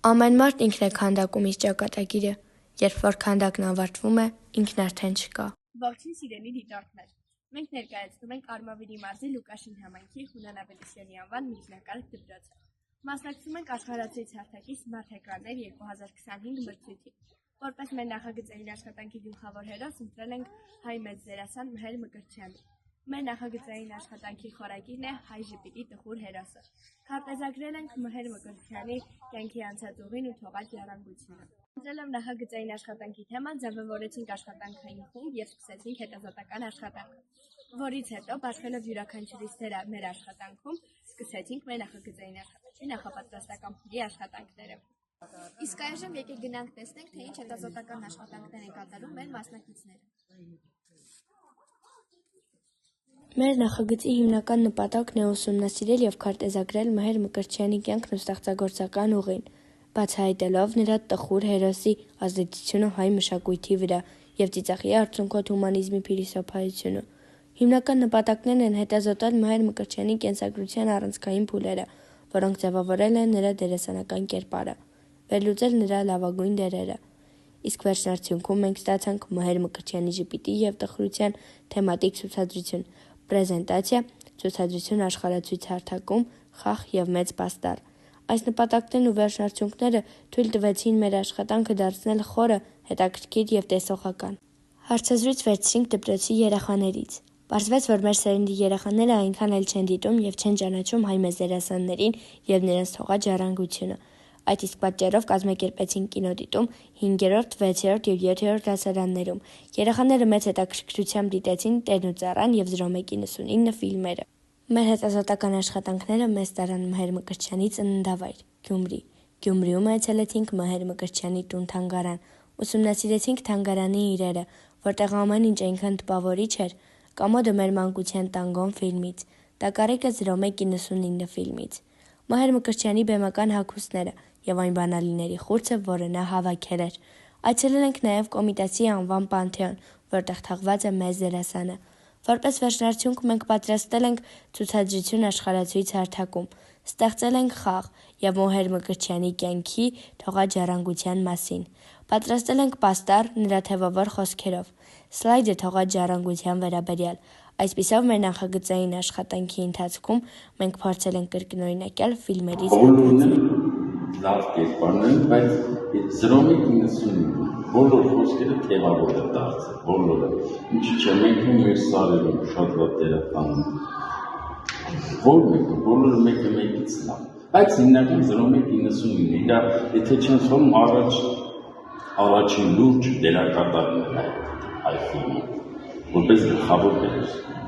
Ամեն մարդ ինքն է քանդակում իր ճակատագիրը, երբ որ քանդակն ավարտվում է, ինքն արդեն չկա։ Ողջույն սիրելի դիտորդներ, մենք ներկայացնում ենք Արմավիրի մարզի Լուկաշին համայնքի Հունան Ավետիսյանի անվան միջնակարգ դպրոցը։ Մասնակցում ենք աշխարհացույց հարթակի Smart Էկրաններ 2025 մրցույթին։ Որպես մեր նախագծային աշխատանքի գլխավոր հերոս ընտրել ենք հայ մեծ դերասան Մհեր Մկրտչյանի։ Մեր նախագծային աշխատանքի խորագիրն է հայ ժպիտի տխուր հերոսը։ Քարտեզագրել ենք Մհեր Մկրտչյանի կյանքի անցած ուղին ու թողած ժառանգությունը։ Ընտրելով նախագծային աշխատանքի թեման, ձևավորեցինք աշխատանքային խումբ եւ սկսեցինք հետազոտական աշխատանքը, որից հետո բացելով յուրաքանչյուրից մեր աշխատանքում սկսեցինք մեր նախագծային աշխատանքի նախապատրաստական փուլի աշխատանքները։ Իսկ այժմ եկեք գնանք տեսնենք, թե ինչ հետազոտական աշխատանքներ են կատարում մեր մասնակիցները։ Մեր նախագծի հիմնական նպատակն է ուսումնասիրել եւ քարտեզագրել Մհեր Մկրտչյանի կյանքն ու ստեղծագործական ուղին, բացահայտելով նրա տխուր հերոսի ազդեցությունը հայ մշակույթի վրա եւ ծիծաղի արդյունքոտ հումանիզմի փիլիսոփայությունը։ Հիմնական նպատակներն են հետազոտել Մհեր Մկրտչյանի կենսագրության առանցքային փուլերը, որոնք ձևավորել են նրա դերասանական կերպարը, վերլուծել նրա լավագույն դերերը։ Իսկ վերջնարդյունքում մենք ստացանք Մհեր Մկրտչյանի ժպիտի եւ տխրության թեմատիկ ցուցադրություն, պրեզենտացիա, ցուցադրություն աշխարհացույց հարթակում, խաղ եւ մեծ պաստառ։ Այս նպատակներն ու վերջնարդյունքները թույլ տվեցին մեր աշխատանքը դարձնել խորը, հետաքրքիր եւ տեսողական։ Հարցազրույց վերցրինք դպրոցի երեխաներից։ Պարզվեց, որ մեր սերնդի երեխաները այնքան էլ չեն դիտում եւ չեն ճանաչում հայ մեծ դերասաններին եւ նրանց թողած ժառանգությունը։ Այդ իսկ պատճառով կազմակերպեցինք կինոդիտում 5-րդ, 6-րդ եւ 7-րդ դասարաններում։ Երեխաները մեծ հետաքրքրությամբ դիտեցին Տերն ու ծառան եւ 0-199 ֆիլմերը։ Մեր հետազոտական աշխատանքները մեզ տարան Մհեր Մկրտչյանի ծննդավայր՝ Գյումրի։ Գյումրիում այցելեցինք Մհեր Մկրտչյանի տուն-թանգարան, ուսումնասիրեցինք թանգարանի իրերը, որտեղ ամեն ինչ այնքան տպավորիչ էր, կամոդը մեր մանկության տանգոն ֆիլմից, տակառիկը 0-199 ֆիլմից, Մհեր Մկրտչյանի բեմական հագուստները եւ այն բանալիների խուրձը, որը նա հավաքել էր։ Այցելել ենք նաեւ Կոմիտասի անվան Պանթեոն, որտեղ թաղված է մեծ դերասանը։ Որպես վերջնարդյունք մենք պատրաստել ենք ցուցադրություն աշխարհացույց հարթակում, ստեղծել ենք խաղ եւ Մհեր Մկրտչյանի կյանքի թողած ժառանգության մասին։ Պատրաստել ենք պաստառ նրա թևավոր խոսքերով, սլայդը թողած ժառանգության վերաբերյալ։ Այսպիսով մեր նախագծային աշխատանքի ընթացքում մենք փորձել ենք կրկնօրինակել ֆիլմերի լավ կերպարն են, բայց 0-199 բոլոր խոսքերը թևավոր է դարձել, բոլորը։ Ինչի՞ չէ, մենք մեր սարերում շատ լավ դերականում։ Որ մեկը, բոլորը մեկը մեկից լավ։ Բայց հիմնական 0-199, դա եթե չեմ սխալվում, առաջին լուրջ դերակատարն է այդ ֆիլմը, որպես գլխավոր դերասան։